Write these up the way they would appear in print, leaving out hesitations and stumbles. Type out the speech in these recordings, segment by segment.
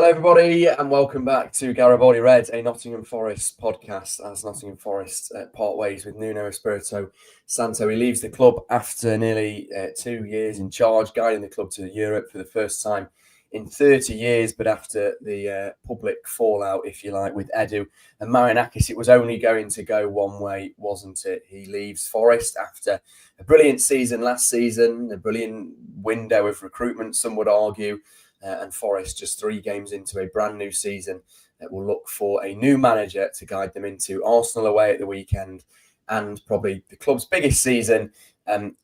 Hello, everybody, and welcome back to Garibaldi Red, a Nottingham Forest podcast, as Nottingham Forest part ways with Nuno Espirito Santo. He leaves the club after nearly 2 years in charge, guiding the club to Europe for the first time in 30 years, but after the public fallout, if you like, with Edu and Marinakis, it was only going to go one way, wasn't it? He leaves Forest after a brilliant season last season, a brilliant window of recruitment, some would argue. And Forest, just 3 games into a brand new season, will look for a new manager to guide them into Arsenal away at the weekend, and probably the club's biggest season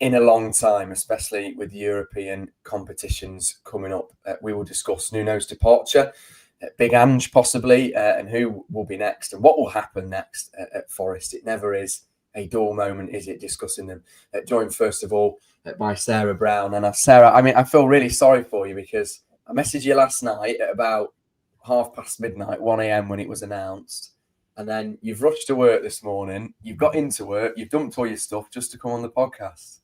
in a long time, especially with European competitions coming up. We will discuss Nuno's departure, Big Ange possibly, and who will be next and what will happen next at Forest. It never is a dull moment, is it, discussing them? Joined first of all by Sarah Brown. And Sarah, I feel really sorry for you because I messaged you last night at about midnight, 1 a.m. when it was announced. And then you've rushed to work this morning. You've got into work. You've dumped all your stuff just to come on the podcast.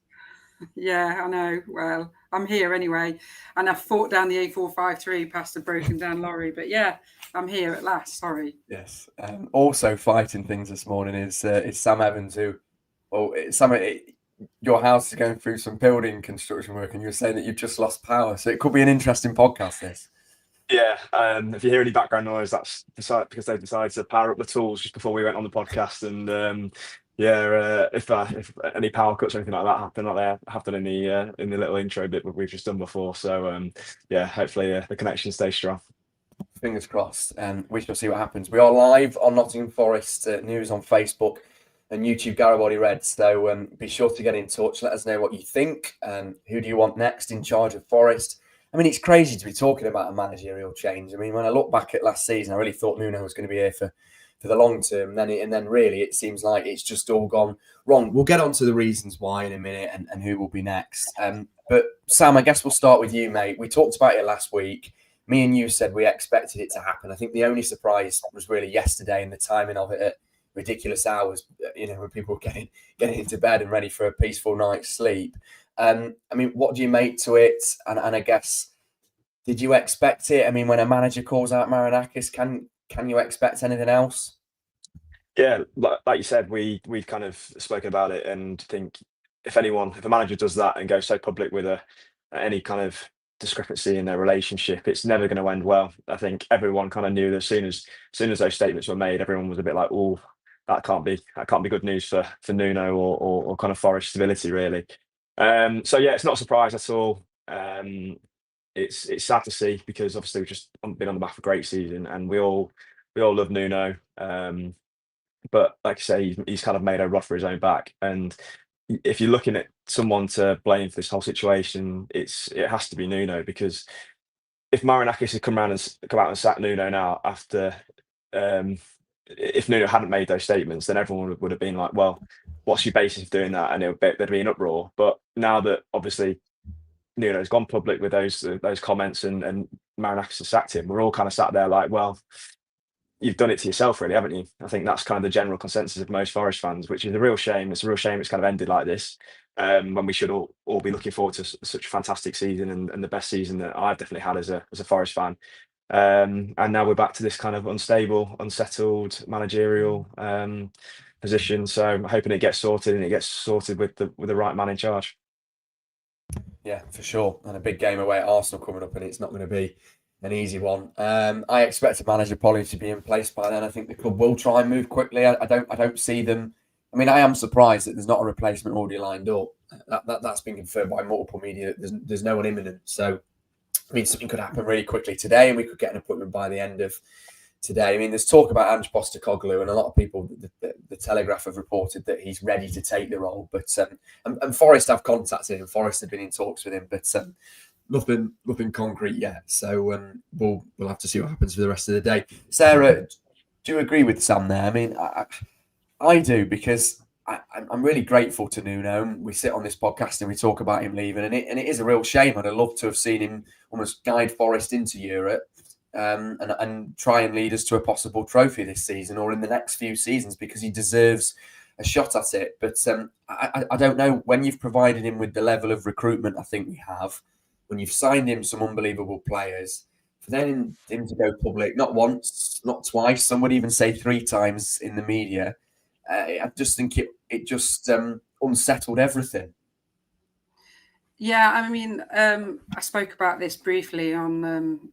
Yeah, I know. Well, I'm here anyway. And I've fought down the A453 past a broken down lorry. But yeah, I'm here at last. Sorry. Yes. Also fighting things this morning is Sam Evans, who, your house is going through some building construction work, and you're saying that you've just lost power. So it could be an interesting podcast, this. Yeah, if you hear any background noise, that's because they decided to power up the tools just before we went on the podcast. And if any power cuts or anything like that happen, like they have done in the little intro bit we've just done before. So hopefully the connection stays strong. Fingers crossed, and we shall see what happens. We are live on Nottingham Forest News on Facebook and YouTube, Garibaldi Red. So be sure to get in touch. Let us know what you think. Who do you want next in charge of Forest? I mean, it's crazy to be talking about a managerial change. I mean, when I look back at last season, I really thought Nuno was going to be here for the long term. And then really it seems like it's just all gone wrong. We'll get on to the reasons why in a minute and who will be next. But Sam, I guess we'll start with you, mate. We talked about it last week. Me and you said we expected it to happen. I think the only surprise was really yesterday and the timing of it at ridiculous hours, when people were getting into bed and ready for a peaceful night's sleep. What do you make to it? And I guess, did you expect it? I mean, when a manager calls out Marinakis, can you expect anything else? Yeah, like you said, we've kind of spoken about it, and think if a manager does that and goes so public with any kind of discrepancy in their relationship, it's never going to end well. I think everyone kind of knew that as soon as those statements were made, everyone was a bit like, "Oh, that can't be good news for Nuno or kind of Forest stability, really." So yeah, it's not a surprise at all. It's sad to see, because obviously we've just been on the back of a great season, and we all love Nuno. But like I say, he's kind of made a rod for his own back. And if you're looking at someone to blame for this whole situation, it has to be Nuno, because if Marinakis had come out and sacked Nuno now after, if Nuno hadn't made those statements, then everyone would have been like, well, what's your basis of doing that? And there'd be an uproar. But now that obviously Nuno's gone public with those comments and Marinakis has sacked him, we're all kind of sat there like, well, you've done it to yourself, really, haven't you? I think that's kind of the general consensus of most Forest fans, which is a real shame. It's a real shame it's kind of ended like this, when we should all be looking forward to such a fantastic season and the best season that I've definitely had as a Forest fan. And now we're back to this kind of unstable, unsettled managerial position. So I'm hoping it gets sorted, and it gets sorted with the right man in charge. Yeah, for sure. And a big game away at Arsenal coming up, and it's not going to be an easy one. I expect a manager probably to be in place by then. I think the club will try and move quickly. I don't see them. I mean, I am surprised that there's not a replacement already lined up. That's been confirmed by multiple media. There's no one imminent. So, I mean, something could happen really quickly today, and we could get an appointment by the end of today. I mean, there's talk about Ange Postecoglou, and a lot of people, the Telegraph have reported that he's ready to take the role. But and Forest have contacted him. Forest have been in talks with him, but nothing concrete yet. So we'll have to see what happens for the rest of the day. Sarah, do you agree with Sam there? I mean, I do, because I'm really grateful to Nuno. We sit on this podcast and we talk about him leaving, and it is a real shame. I'd have loved to have seen him almost guide Forest into Europe, and try and lead us to a possible trophy this season or in the next few seasons, because he deserves a shot at it. But I don't know, when you've provided him with the level of recruitment I think we have, when you've signed him some unbelievable players, for then him to go public, not once, not twice, some would even say 3 times in the media, I just think it just unsettled everything. Yeah, I mean, I spoke about this briefly on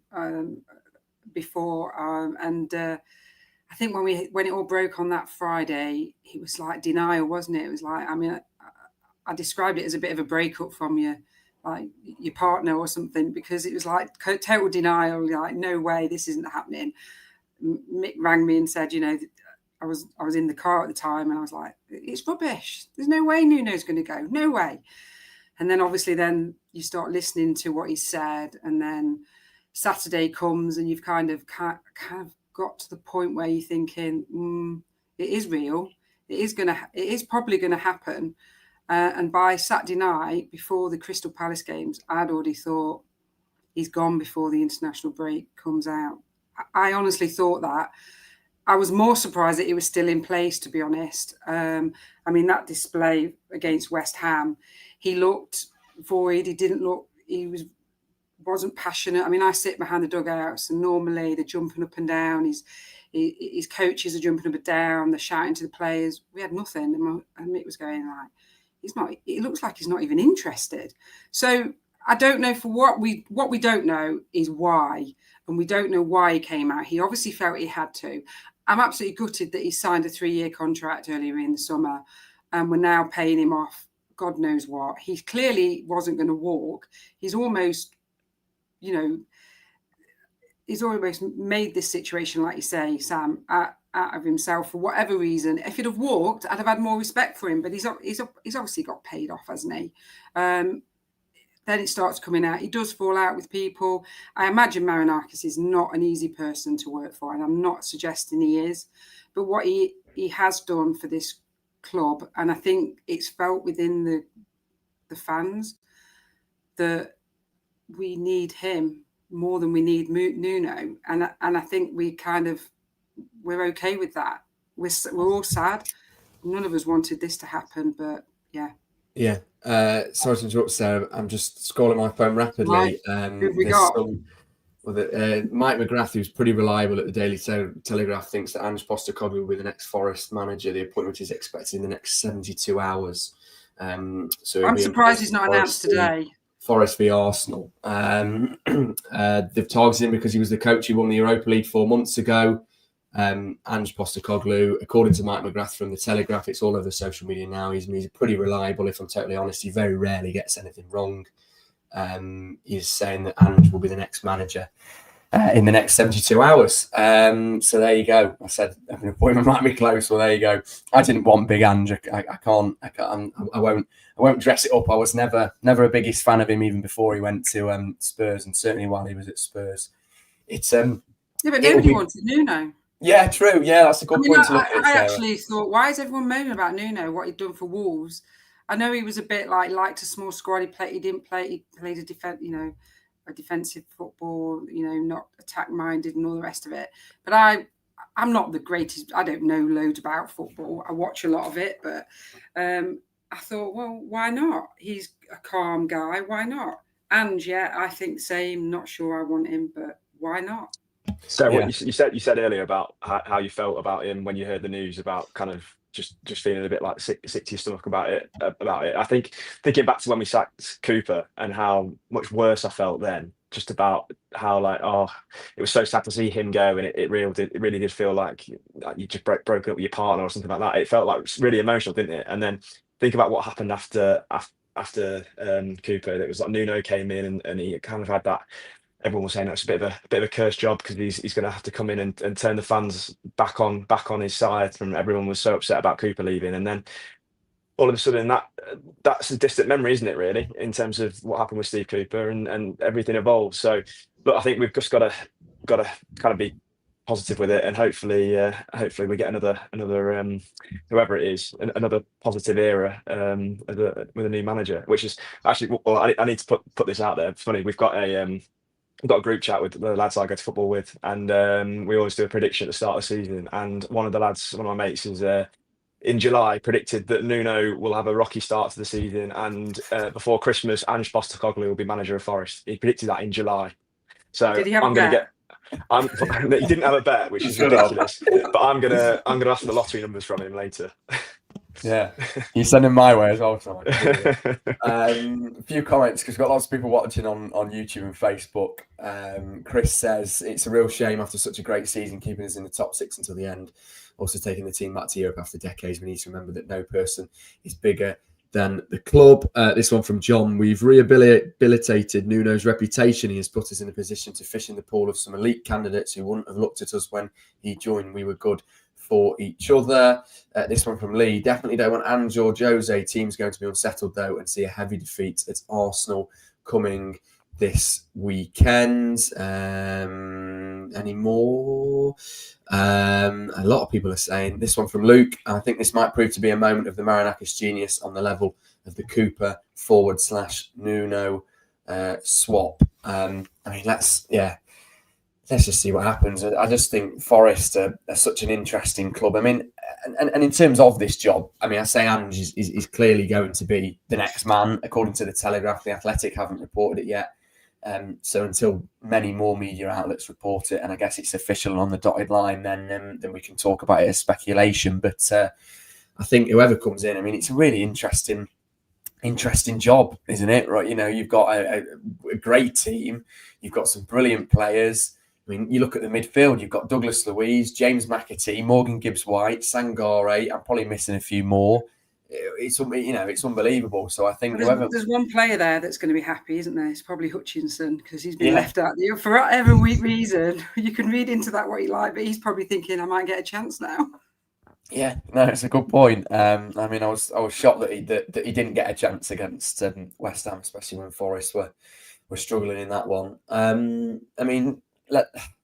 before, and I think when it all broke on that Friday, it was like denial, wasn't it? It was like, I mean, I described it as a bit of a breakup from your partner or something, because it was like total denial, like, no way, this isn't happening. Mick rang me and said, I was in the car at the time, and I was like, it's rubbish. There's no way Nuno's going to go. No way. And then obviously then you start listening to what he said, and then Saturday comes and you've kind of got to the point where you're thinking, it is real. It is probably going to happen. And by Saturday night, before the Crystal Palace games, I'd already thought he's gone before the international break comes out. I honestly thought that. I was more surprised that he was still in place, to be honest. I mean, that display against West Ham, he looked void. He wasn't passionate. I mean, I sit behind the dugouts, and normally they're jumping up and down. His coaches are jumping up and down. They're shouting to the players. We had nothing. And Mick was going like, it looks like he's not even interested. So I don't know, for what we don't know is why, and we don't know why he came out. He obviously felt he had to. I'm absolutely gutted that he signed a 3-year contract earlier in the summer, and we're now paying him off God knows what. He clearly wasn't going to walk. He's almost made this situation, like you say, Sam, out of himself for whatever reason. If he'd have walked, I'd have had more respect for him. But he's obviously got paid off, hasn't he? Then it starts coming out. He does fall out with people. I imagine Marinakis is not an easy person to work for, and I'm not suggesting he is. But what he has done for this club, and I think it's felt within the fans, that we need him more than we need Nuno, and I think we're okay with that. We're all sad. None of us wanted this to happen, but yeah. Yeah. Sorry to interrupt, Sarah. I'm just scrolling my phone rapidly. Who we got? Mike McGrath, who's pretty reliable at the Daily Telegraph, thinks that Ange Postecoglou will be the next Forest manager. The appointment is expected in the next 72 hours. So I'm surprised he's not announced today. Forest v Arsenal. They've targeted him because he was the coach who won the Europa League 4 months ago. Ange Postecoglou, according to Mike McGrath from the Telegraph, it's all over social media now. He's pretty reliable, if I'm totally honest. He very rarely gets anything wrong. He's saying that Ange will be the next manager in the next 72 hours. So there you go. I said an appointment might be close. Well, there you go. I didn't want Big Ange. I won't dress it up. I was never a biggest fan of him, even before he went to Spurs, and certainly while he was at Spurs. It's but nobody wanted Nuno. Yeah, true. Yeah, that's a good point to look at. I actually thought, why is everyone moaning about Nuno? What he'd done for Wolves? I know he was a bit liked a small squad. He played a defensive football. Not attack minded and all the rest of it. But I'm not the greatest. I don't know loads about football. I watch a lot of it, but I thought, well, why not? He's a calm guy. Why not? And yeah, I think same. Not sure I want him, but why not? So yeah. What you said earlier about how you felt about him when you heard the news, about kind of just feeling a bit like sick to your stomach about it. I think thinking back to when we sacked Cooper and how much worse I felt then, just about how it was so sad to see him go, and it really did feel like you just broke up with your partner or something like that. It felt like really emotional, didn't it? And then think about what happened after Cooper. It was like Nuno came in and he kind of had that. Everyone was saying it's a bit of a cursed job because he's going to have to come in and turn the fans back on his side. From everyone was so upset about Cooper leaving, and then all of a sudden that's a distant memory, isn't it? Really, in terms of what happened with Steve Cooper and everything evolved. So, but I think we've just got to kind of be positive with it, and hopefully we get another whoever it is, another positive era with a new manager. Which is actually, well, I need to put this out there. It's funny, we've got a group chat with the lads I go to football with, and we always do a prediction at the start of the season. And one of my mates is in July predicted that Nuno will have a rocky start to the season, and before Christmas, Ange Postecoglou will be manager of Forest. He predicted that in July. So Did he have I'm a going to bet? get. He didn't have a bet, which is ridiculous. But I'm gonna ask the lottery numbers from him later. Yeah, you send them my way as well. So a few comments because we've got lots of people watching on YouTube and Facebook. Chris says it's a real shame after such a great season, keeping us in the top 6 until the end. Also taking the team back to Europe after decades. We need to remember that no person is bigger than the club. This one from John. We've rehabilitated Nuno's reputation. He has put us in a position to fish in the pool of some elite candidates who wouldn't have looked at us when he joined. We were good for each other. This one from Lee. Definitely don't want Ange or Jose. Team's going to be unsettled though and see a heavy defeat at Arsenal coming this weekend. Any more? A lot of people are saying this one from Luke. I think this might prove to be a moment of the Marinakis genius on the level of the Cooper / Nuno swap. I mean, let's just see what happens. I just think Forest are such an interesting club. I mean, and in terms of this job, I mean, I say Ange is clearly going to be the next man, according to the Telegraph. The Athletic haven't reported it yet. So until many more media outlets report it, and I guess it's official on the dotted line, then we can talk about it as speculation. But I think whoever comes in, I mean, it's a really interesting job, isn't it? Right? You know, you've got a great team, you've got some brilliant players. I mean, you look at the midfield, you've got Douglas Luiz, James McAtee, Morgan Gibbs-White, Sangare. I'm probably missing a few more. It's unbelievable. So I think there's one player there that's going to be happy, isn't there? It's probably Hutchinson because he's been left out there for whatever reason. You can read into that what you like, but he's probably thinking, I might get a chance now. Yeah, no, it's a good point. I mean, I was shocked that he didn't get a chance against West Ham, especially when Forest were struggling in that one. I mean,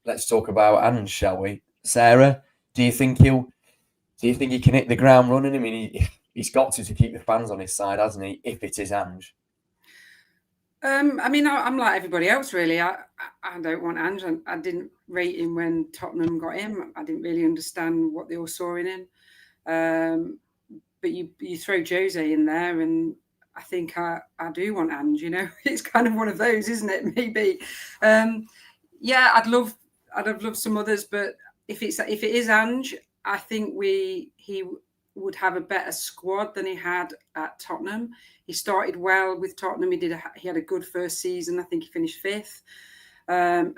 let's talk about Ange, shall we? Sarah, do you think he can hit the ground running? I mean, he's got to keep the fans on his side, hasn't he? If it is Ange. I mean, I'm like everybody else, really. I don't want Ange. I didn't rate him when Tottenham got him. I didn't really understand what they all saw in him. But you throw Jose in there, and I think I do want Ange. You know, it's kind of one of those, isn't it? Maybe. Yeah, I'd have loved some others, but if it is Ange, I think he would have a better squad than he had at Tottenham. He started well with Tottenham. He had a good first season. I think he finished 5th.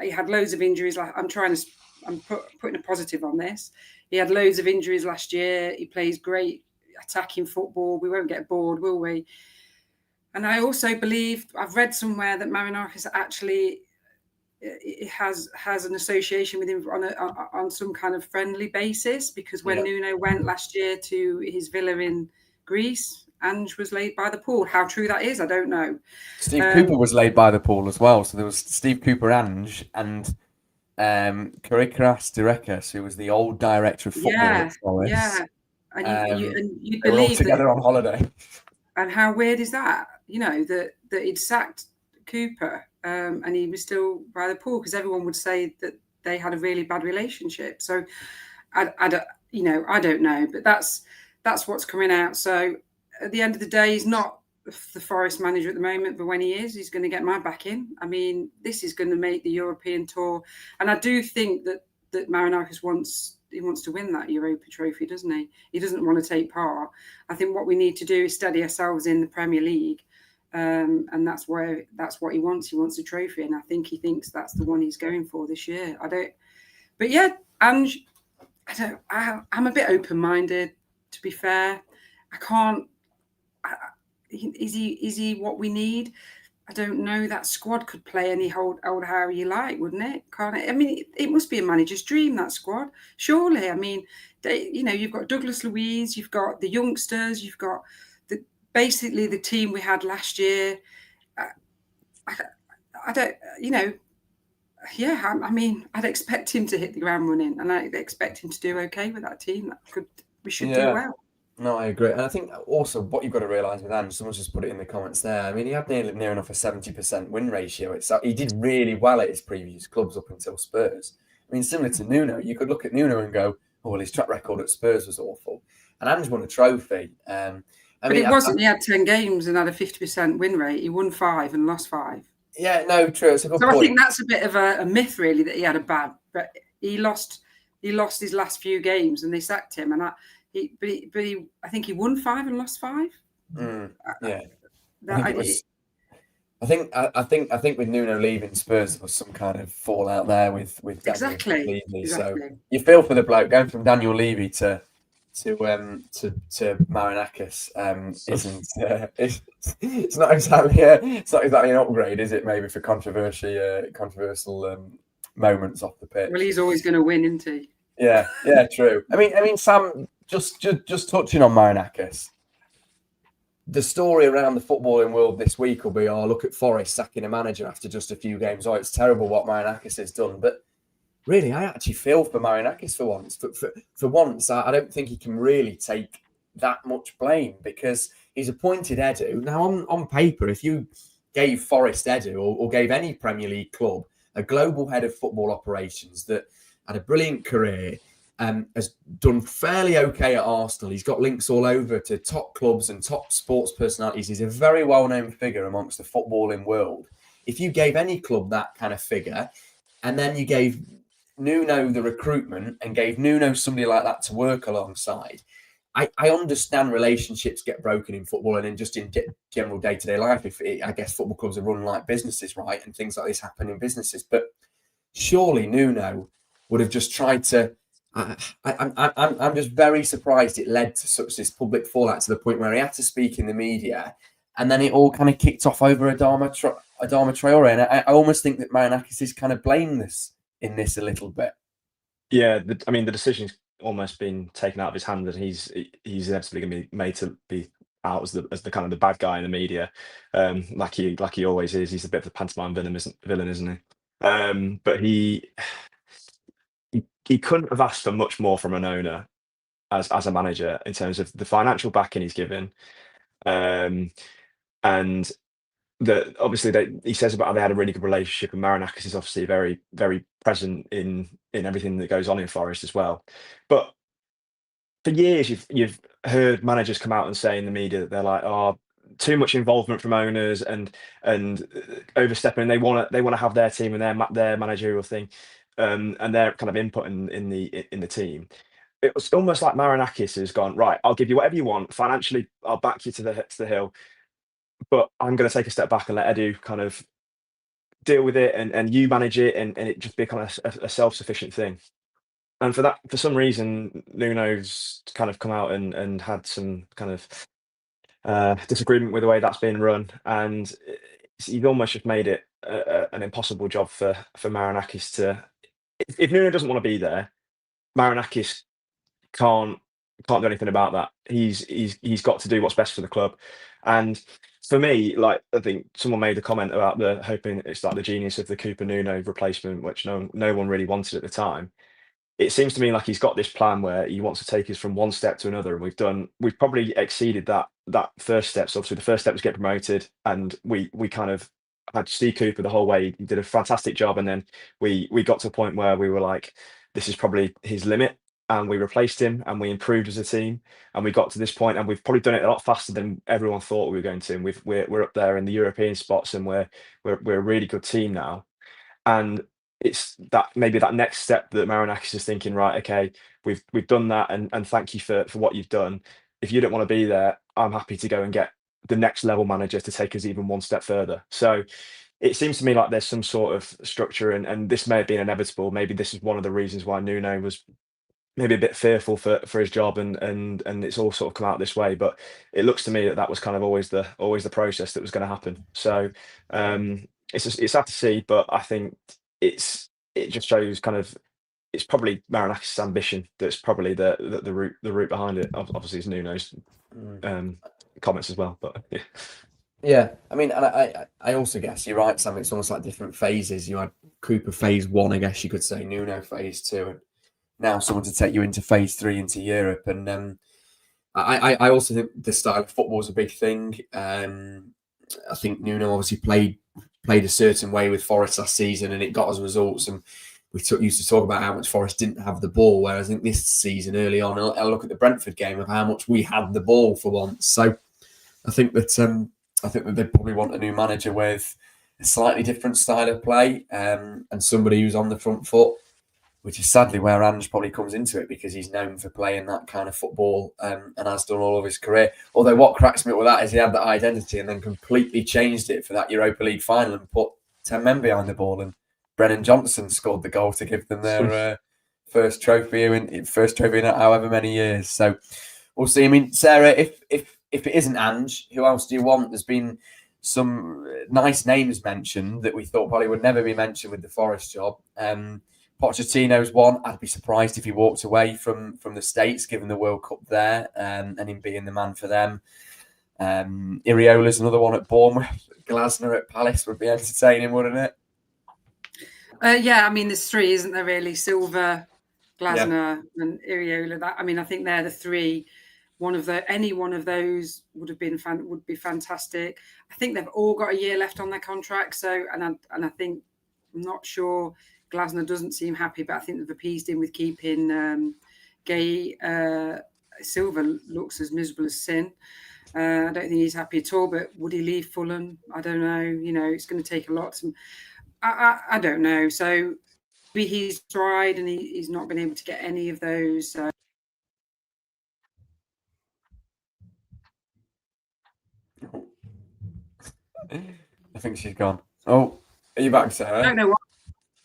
He had loads of injuries. I'm putting a positive on this. He had loads of injuries last year. He plays great attacking football. We won't get bored, will we? And I also believe, I've read somewhere that Marinakis actually it has an association with him on some kind of friendly basis, because when Nuno went last year to his villa in Greece, Ange was laid by the pool. How true that is, I don't know. Steve Cooper was laid by the pool as well. So there was Steve Cooper, Ange, and Karikras Direkas, who was the old director of football at Forest. Yeah, and you they were all believe together on holiday. And how weird is that? You know, that he'd sacked Cooper and he was still by the pool, because everyone would say that they had a really bad relationship. So I don't know, but that's what's coming out. So at the end of the day, he's not the Forest manager at the moment, but when he is, he's going to get my backing. I mean, this is going to make the European tour, and I do think that Marinakis wants to win that Europa trophy, doesn't he? He doesn't want to take part. I think what we need to do is steady ourselves in the Premier League, and that's what he wants. He wants a trophy, and I think he thinks that's the one he's going for this year. But yeah, Ange, I'm a bit open-minded, to be fair. I can't. Is he what we need? I don't know. That squad could play any old how you like, wouldn't it? Can't it? I mean, it must be a manager's dream, that squad. Surely. I mean, you've got Douglas Luiz, you've got the youngsters, you've got basically the team we had last year. I don't, I mean, I'd expect him to hit the ground running, and I'd expect him to do okay with that team. We should do well. No, I agree. And I think also what you've got to realise with Ange, someone's just put it in the comments there. I mean, he had near enough a 70% win ratio. He did really well at his previous clubs up until Spurs. I mean, similar to Nuno, you could look at Nuno and go, oh, well, his track record at Spurs was awful. And Ange won a trophy. But it wasn't. He had 10 games and had a 50% win rate. He won 5 and lost 5. Yeah, no, true. It's a good So point. I think that's a bit of a myth, really, that he had a bad. But he lost his last few games, and they sacked him. And I think he won 5 and lost 5. Yeah, I think it was. I think with Nuno leaving Spurs, there was some kind of fallout there with Daniel Levy. So you feel for the bloke going from Daniel Levy to Marinakis. It's not exactly an upgrade, is it? Maybe for controversial moments off the pitch. Well, he's always going to win, isn't he? Yeah, true. I mean, Sam, just touching on Marinakis. The story around the footballing world this week will be, look at Forest sacking a manager after just a few games. It's terrible what Marinakis has done. But really, I actually feel for Marinakis for once. For once, I don't think he can really take that much blame because he's appointed Edu. Now, on paper, if you gave Forest Edu or gave any Premier League club a global head of football operations that had a brilliant career, has done fairly okay at Arsenal. He's got links all over to top clubs and top sports personalities. He's a very well-known figure amongst the footballing world. If you gave any club that kind of figure, and then you gave Nuno the recruitment and gave Nuno somebody like that to work alongside, I understand relationships get broken in football and in just in general day-to-day life. I guess football clubs are run like businesses, right? And things like this happen in businesses. But surely Nuno would have just tried to. I'm just very surprised it led to such this public fallout to the point where he had to speak in the media, and then it all kind of kicked off over Adama Traore. And I almost think that Marinakis has kind of blamed in this a little bit. Yeah, the decision's almost been taken out of his hand, and he's inevitably going to be made to be out as the kind of the bad guy in the media, like he always is. He's a bit of a pantomime villain, isn't he? But he couldn't have asked for much more from an owner as a manager in terms of the financial backing he's given, and obviously he says about how they had a really good relationship, and Marinakis is obviously very, very present in everything that goes on in Forest as well. But for years, you've heard managers come out and say in the media that they're like, too much involvement from owners and overstepping. They want to have their team and their managerial thing, and their kind of input in the team. It was almost like Marinakis has gone, right, I'll give you whatever you want financially. I'll back you to the hill, but I'm going to take a step back and let Edu kind of deal with it, and you manage it, and it just be kind of a self-sufficient thing. And for some reason, Nuno's kind of come out and had some kind of disagreement with the way that's been run, and he's almost just made it an impossible job for Marinakis to. If Nuno doesn't want to be there, Marinakis can't do anything about that. He's got to do what's best for the club. And for me, like, I think someone made a comment about hoping it's like the genius of the Cooper Nuno replacement, which no one really wanted at the time. It seems to me like he's got this plan where he wants to take us from one step to another, and we've probably exceeded that first step. So obviously the first step was get promoted, and we kind of had Steve Cooper the whole way. He did a fantastic job, and then we got to a point where we were like, this is probably his limit, and we replaced him, and we improved as a team, and we got to this point, and we've probably done it a lot faster than everyone thought we were going to. And we're up there in the European spots, and we're a really good team now. And it's maybe that next step that Marinakis is thinking, right, okay, we've done that, and thank you for what you've done. If you don't want to be there, I'm happy to go and get the next level manager to take us even one step further. So it seems to me like there's some sort of structure, and this may have been inevitable. Maybe this is one of the reasons why Nuno was maybe a bit fearful for his job, and it's all sort of come out this way. But it looks to me that was kind of always the process that was going to happen. So it's sad to see, but I think it just shows kind of it's probably Marinakis' ambition that's probably the route behind it. Obviously, it's Nuno's comments as well, but yeah. Yeah, I mean, and I also guess you're right, Sam. It's almost like different phases. You had Cooper phase 1, I guess you could say, Nuno phase 2, and now someone to take you into phase 3 into Europe. And I also think the style of football is a big thing. I think Nuno obviously played a certain way with Forest last season, and it got us results. And we used to talk about how much Forest didn't have the ball, whereas I think this season early on, I look at the Brentford game of how much we had the ball for once. So I think that they probably want a new manager with a slightly different style of play, and somebody who's on the front foot, which is sadly where Ange probably comes into it, because he's known for playing that kind of football, and has done all of his career. Although what cracks me up with that is he had that identity and then completely changed it for that Europa League final and put 10 men behind the ball, and Brennan Johnson scored the goal to give them their first trophy in however many years. So we'll see. I mean, Sarah, if it isn't Ange, who else do you want? There's been some nice names mentioned that we thought probably would never be mentioned with the Forest job. Pochettino's one. I'd be surprised if he walked away from the States, given the World Cup there, and him being the man for them. Iriola's another one at Bournemouth. Glasner at Palace would be entertaining, wouldn't it? Yeah, I mean, there's three, isn't there, really? Silva, Glasner, and Iriola. I think they're the three. Any one of those would be fantastic. I think they've all got a year left on their contract. So, and I think, I'm not sure, Glasner doesn't seem happy, but I think they've appeased him with keeping Gay. Silva looks as miserable as sin. I don't think he's happy at all. But would he leave Fulham? I don't know. It's going to take a lot. I don't know. So maybe he's tried and he's not been able to get any of those. I think she's gone. Oh, are you back, Sarah? I don't know what.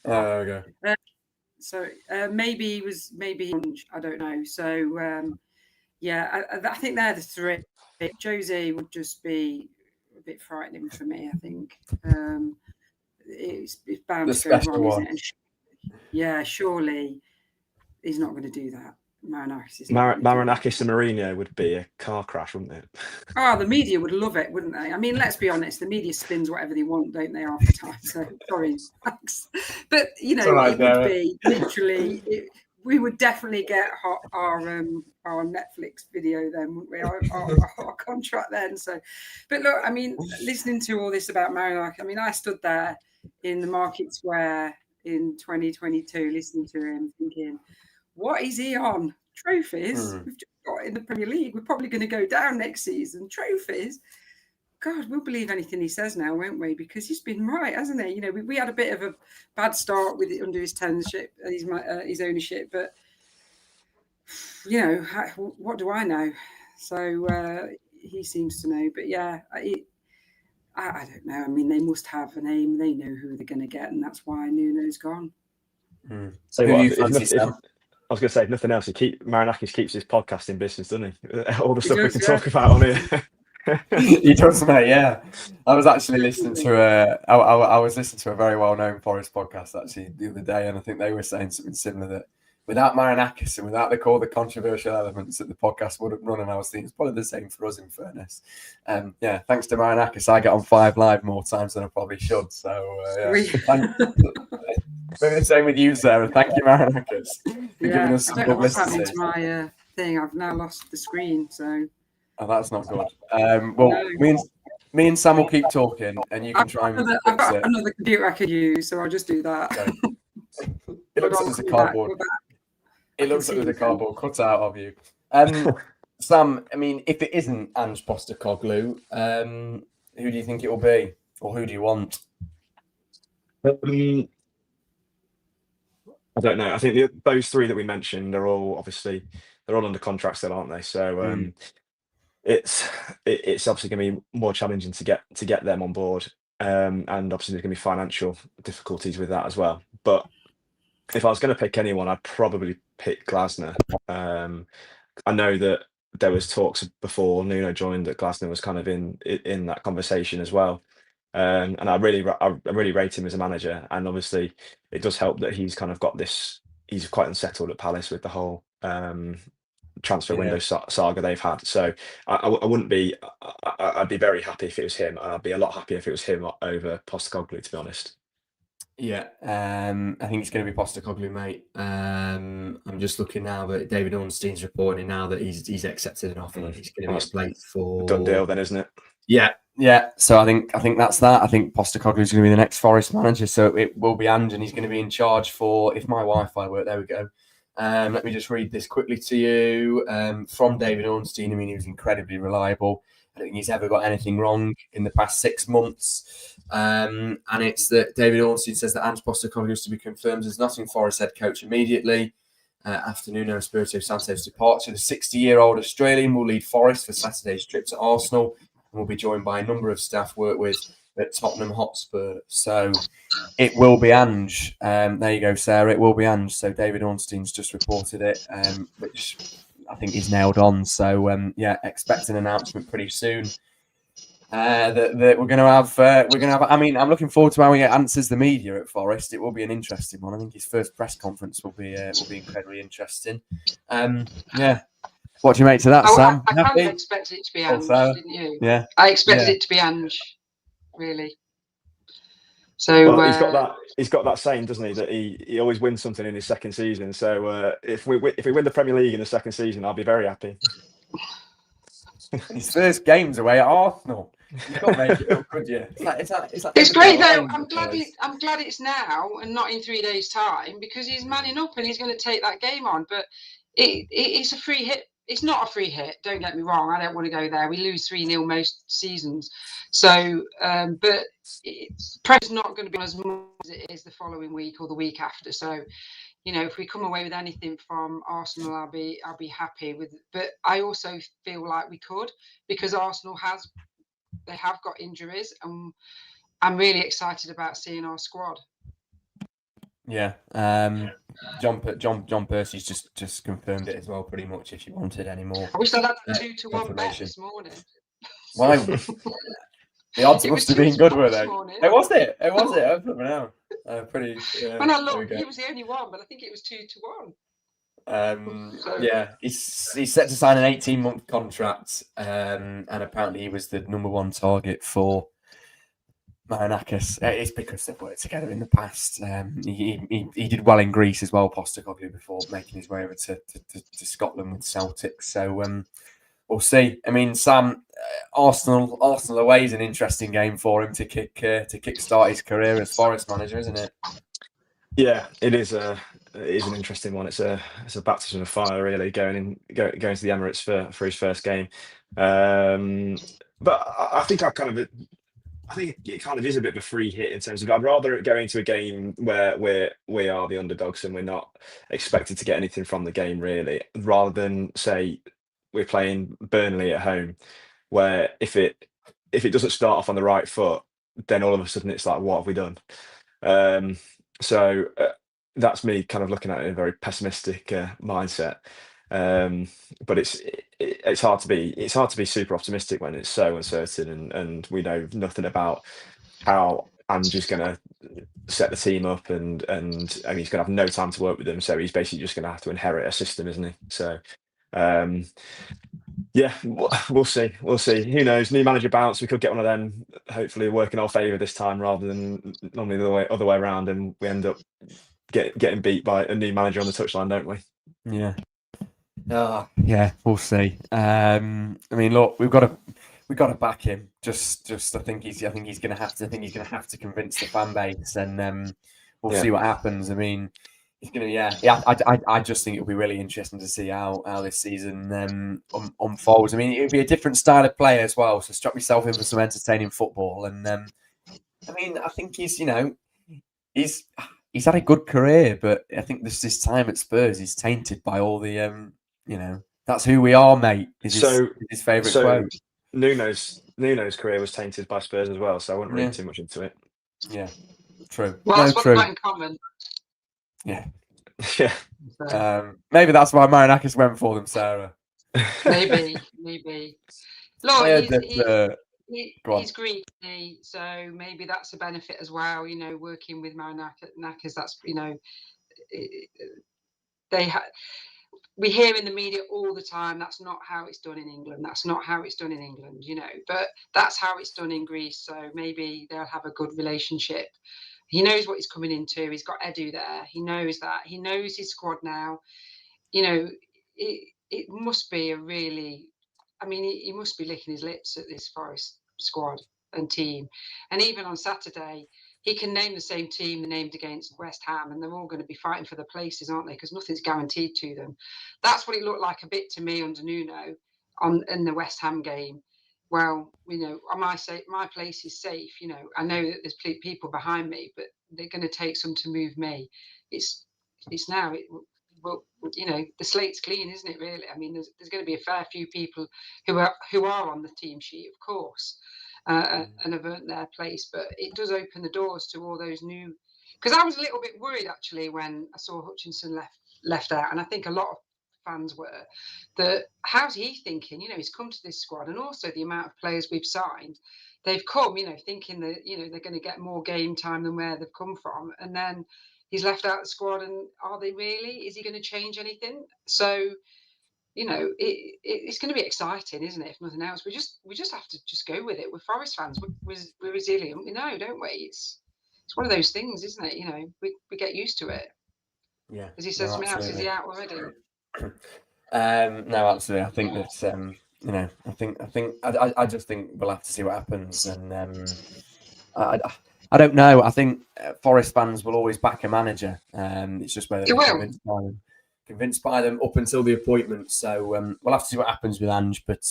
Oh, there we go. So maybe I don't know. So yeah, I think they're the three. Jose would just be a bit frightening for me. I think it's bound to go wrong, isn't it? Yeah, surely he's not going to do that. Marinakis and Mourinho would be a car crash, wouldn't it? Oh, the media would love it, wouldn't they? I mean, let's be honest, the media spins whatever they want, don't they, half the time? So, sorry, Max. But, it would be literally, we would definitely get our Netflix video then, wouldn't we? Our contract then. So, but look, I mean, listening to all this about Marinakis, I mean, I stood there in the Market Square in 2022, listening to him, thinking, what is he on? Trophies? We've just got in the Premier League. We're probably going to go down next season. Trophies? God, we'll believe anything he says now, won't we? Because he's been right, hasn't he? We had a bit of a bad start with it under his tenureship, his ownership. But, what do I know? So he seems to know. But, yeah, I don't know. I mean, they must have a name. They know who they're going to get, and that's why Nuno's gone. So I was going to say, if nothing else, Marinakis keeps his podcast in business, doesn't he? All the stuff we can talk about on here. He does, mate. Yeah, I was actually listening to I was listening to a very well-known Forest podcast actually the other day, and I think they were saying something similar, that without Marinakis and without the controversial elements that the podcast wouldn't run, and I was thinking it's probably the same for us, in fairness. Yeah, thanks to Marinakis, I get on 5 Live more times than I probably should. So maybe the same with you, Sarah. Thank you, Marinakis, for giving us some publicity. What's happening to my thing? I've now lost the screen, so. Oh, that's not good. Well, no. me and Sam will keep talking, and you can try and fix it. I've got another computer I could use, so I'll just do that. Okay. It looks like there's a cardboard. It looks like there's a cardboard cut out of you. Sam, I mean, if it isn't Ange Postecoglou, who do you think it will be, or who do you want? I don't know. I think those three that we mentioned are all they're all under contract still, aren't they? So it's obviously going to be more challenging to get them on board, and obviously there's going to be financial difficulties with that as well. But if I was going to pick anyone, I'd probably pick Glasner. I know that there was talks before Nuno joined that Glasner was kind of in that conversation as well. And I really rate him as a manager, and obviously it does help that he's kind of got this. He's quite unsettled at Palace with the whole transfer window saga they've had. So I wouldn't be. I'd be very happy if it was him. I'd be a lot happier if it was him over Postecoglou, to be honest. Yeah, I think it's going to be Postecoglou, mate. I'm just looking now that David Ornstein's reporting now that he's accepted an offer. He's going to be played for done deal, then, isn't it? Yeah. So I think that's that. I think Postecoglou is going to be the next Forest manager. So it will be Ange, and he's going to be in charge for, if my Wi-Fi worked, there we go. Let me just read this quickly to you. From David Ornstein, I mean, he was incredibly reliable. I don't think he's ever got anything wrong in the past 6 months. And it's that David Ornstein says that Ange Postecoglou is to be confirmed as Nottingham Forest head coach immediately after Nuno Espirito Santo's departure. The 60-year-old Australian will lead Forest for Saturday's trip to Arsenal and will be joined by a number of staff worked with at Tottenham Hotspur. So it will be Ange. There you go, Sarah. It will be Ange. So David Ornstein's just reported it, which I think is nailed on. So expect an announcement pretty soon. That we're going to have. I mean, I'm looking forward to how he answers the media at Forest. It will be an interesting one. I think his first press conference will be incredibly interesting. What do you make to that, Sam? I kind of expected it to be Ange, didn't you? Yeah. I expected it to be Ange, really. So he's got that saying, doesn't he, that he always wins something in his second season. So if we win the Premier League in the second season, I'll be very happy. His first game's away at Arsenal. You can't make it up, could you? It's great though. I'm glad it's now and not in 3 days' time, because he's manning up and he's going to take that game on. But it's a free hit. It's not a free hit. Don't get me wrong. I don't want to go there. We lose 3-0 most seasons. So, but press's not going to be as much as it is the following week or the week after. So, if we come away with anything from Arsenal, I'll be happy with it. But I also feel like we could, because Arsenal have got injuries, and I'm really excited about seeing our squad. Yeah, John Percy's just confirmed it as well, pretty much. If you wanted any more, I wish I had that 2-1 bet this morning. Why? The odds must have been good, were they? It was it. I don't know. Pretty. When I looked, he was the only one, but I think it was 2-1. Yeah, he's set to sign an 18-month contract, and apparently he was the number one target for Marinakis. It's because they've worked together in the past. He did well in Greece as well, Postecoglou, before making his way over to Scotland with Celtic. So we'll see. I mean, Sam, Arsenal away is an interesting game for him to kickstart his career as Forest manager, isn't it? Yeah, it is. It is an interesting one. It's a baptism of fire, really, going to the Emirates for his first game. But I think it kind of is a bit of a free hit in terms of, I'd rather it go into a game where we are the underdogs and we're not expected to get anything from the game, really, rather than say we're playing Burnley at home, where if it doesn't start off on the right foot, then all of a sudden it's like, what have we done? So that's me kind of looking at it in a very pessimistic mindset. But it's hard to be super optimistic when it's so uncertain and we know nothing about how Ange is going to set the team up and I mean, he's going to have no time to work with them, so he's basically just going to have to inherit a system, isn't he? So yeah, we'll see. Who knows? New manager bounce. We could get one of them, hopefully work in our favour this time, rather than normally the other way around, and we end up getting beat by a new manager on the touchline, don't we? Yeah. Yeah, we'll see. I mean, look, we've got to back him. Just I think he's going to have to convince the fan base, and we'll see what happens. I mean, it's going to I just think it'll be really interesting to see how this season unfolds. I mean, it'll be a different style of play as well. So strap yourself in for some entertaining football. And I mean, I think he's had a good career, but I think this time at Spurs is tainted by all the that's who we are, mate. Is his favourite quote. Nuno's career was tainted by Spurs as well, so I wouldn't read too much into it. Yeah, true. Well, that's what they've got in common. Yeah. Yeah. Maybe that's why Marinakis went for them, Sarah. Maybe. Look, he's Greek, so maybe that's a benefit as well. Working with Marinakis, that's we hear in the media all the time, that's not how it's done in England. But that's how it's done in Greece. So maybe they'll have a good relationship. He knows what he's coming into. He's got Edu there. He knows that. He knows his squad now. It must be a really, I mean, he must be licking his lips at this Forest squad and team. And even on Saturday, he can name the same team they named against West Ham, and they're all going to be fighting for the places, aren't they? Because nothing's guaranteed to them. That's what it looked like a bit to me under Nuno in the West Ham game. Well, my place is safe. I know that there's people behind me, but they're going to take some to move me. It's now. The slate's clean, isn't it? Really. I mean, there's going to be a fair few people who are on the team sheet, of course, and have earned their place. But it does open the doors to all those new. Because I was a little bit worried actually when I saw Hutchinson left out, and I think a lot of fans were, that how's he thinking? He's come to this squad, and also the amount of players we've signed, they've come, thinking that they're going to get more game time than where they've come from, and then he's left out the squad, and are they really? Is he going to change anything? So it's going to be exciting, isn't it? If nothing else, we just have to just go with it. We're Forest fans. We're resilient, don't we? It's one of those things, isn't it? We get used to it. Yeah. As he says to me, is he out already? No, absolutely. I think that I just think we'll have to see what happens, and I don't know. I think Forest fans will always back a manager. It's just whether they're convinced by them up until the appointment. So we'll have to see what happens with Ange, but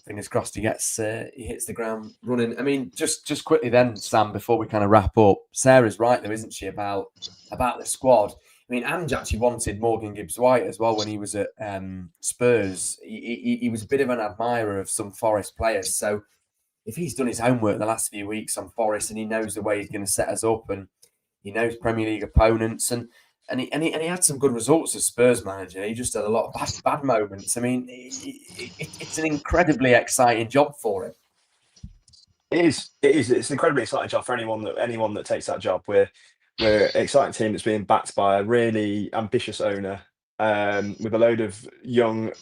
fingers crossed he hits the ground running. I mean, just quickly then, Sam, before we kind of wrap up, Sarah's right though, isn't she, about the squad? I mean, Ange actually wanted Morgan Gibbs-White as well when he was at Spurs. He was a bit of an admirer of some Forest players. So if he's done his homework the last few weeks on Forest and he knows the way he's going to set us up and he knows Premier League opponents and he had some good results as Spurs manager. He just had a lot of bad moments. I mean, it's an incredibly exciting job for him. It is. It's an incredibly exciting job for anyone that takes that job. We're an exciting team that's being backed by a really ambitious owner with a load of young,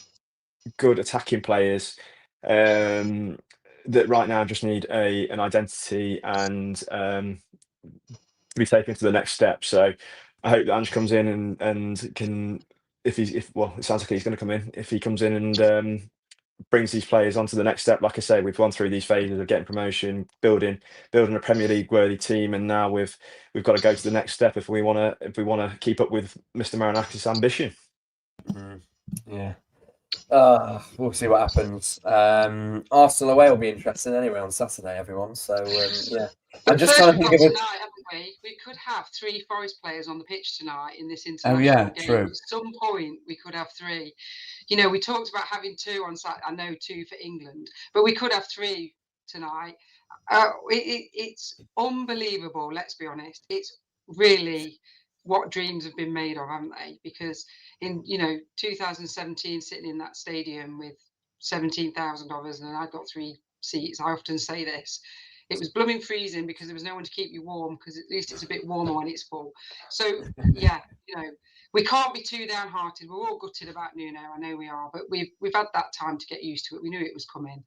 good attacking players that right now just need an identity and to be taken to the next step. So I hope that Ange comes in and can, it sounds like he's going to come in. If he comes in and brings these players onto the next step, like I say, we've gone through these phases of getting promotion, building a Premier League worthy team, and now we've got to go to the next step if we want to keep up with Mr. Marinakis' ambition. Yeah. We'll see what happens. Arsenal away will be interesting anyway on Saturday, everyone. So yeah, I'm just trying to think of it. Tonight, haven't we? We could have 3 Forest players on the pitch tonight in this international game. True. At some point, we could have 3. We talked about having 2 on Saturday. I know 2 for England, but we could have 3 tonight. It's unbelievable. Let's be honest. It's really what dreams have been made of, haven't they? Because in 2017, sitting in that stadium with 17,000 of us, and I got 3 seats. I often say this. It was blooming freezing because there was no one to keep you warm, because at least it's a bit warmer when it's full. So yeah, we can't be too downhearted. We're all gutted about Nuno. I know we are, but we've had that time to get used to it. We knew it was coming.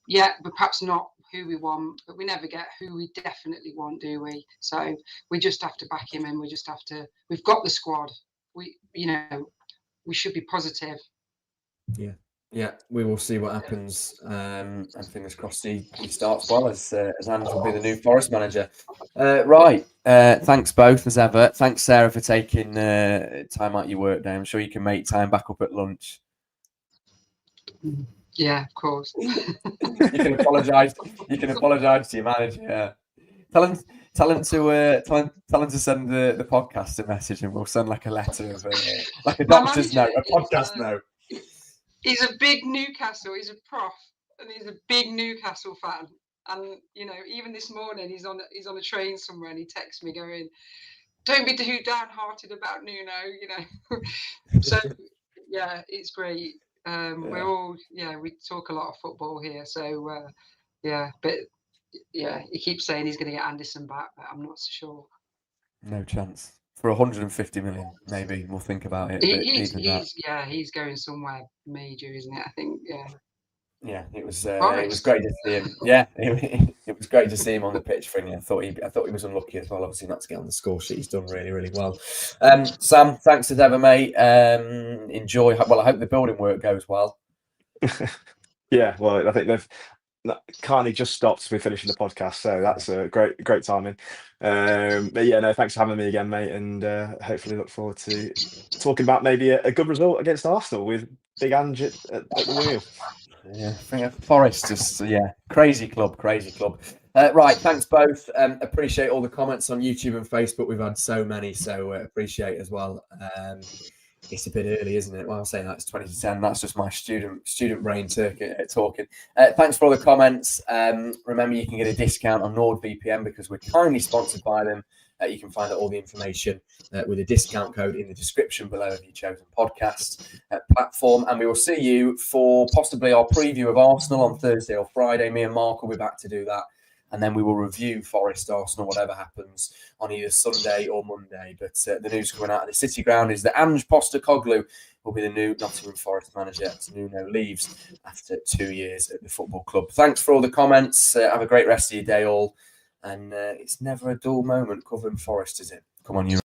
Yeah, but perhaps not who we want, but we never get who we definitely want, do we? So we just have to back him, and we just have to. We've got the squad. We should be positive. Yeah, we will see what happens. And fingers crossed he starts well as Ange will be the new Forest manager. Right. Thanks both as ever. Thanks, Sarah, for taking time out your work day. I'm sure you can make time back up at lunch. Yeah, of course. You can apologise. You can apologise to your manager. Yeah. Tell him to send the podcast a message, and we'll send like a letter of like a doctor's note, a podcast note. He's a big Newcastle. He's a prof, and he's a big Newcastle fan. And even this morning, he's on a train somewhere, and he texts me going, "Don't be too downhearted about Nuno." So yeah, it's great. We're all we talk a lot of football here. So but he keeps saying he's going to get Anderson back, but I'm not so sure. No chance. For 150 million, maybe we'll think about it. He's going somewhere major, isn't it? I think. Yeah, it was great to see him. Yeah, it was great to see him on the pitch for England. I thought he was unlucky as well, obviously not to get on the score sheet. He's done really, really well. Sam, thanks as ever, mate. Enjoy. Well, I hope the building work goes well. Yeah, well, I think kindly just stopped as we're finishing the podcast, so that's a great timing. But yeah, no, thanks for having me again, mate, and hopefully look forward to talking about maybe a good result against Arsenal with big Ange at the wheel. Yeah, I think Forest just crazy club. Right, thanks both. Appreciate all the comments on YouTube and Facebook. We've had so many, so appreciate as well. It's a bit early, isn't it? Well, I'll say that's 20 to 10. That's just my student brain talking. Thanks for all the comments. Remember, you can get a discount on NordVPN because we're kindly sponsored by them. You can find out all the information with a discount code in the description below of your chosen podcast platform. And we will see you for possibly our preview of Arsenal on Thursday or Friday. Me and Mark will be back to do that. And then we will review Forest, Arsenal, whatever happens on either Sunday or Monday. But the news coming out of the City Ground is that Ange Postecoglou will be the new Nottingham Forest manager as Nuno leaves after 2 years at the football club. Thanks for all the comments. Have a great rest of your day all. And it's never a dull moment covering Forest, is it? Come on, you.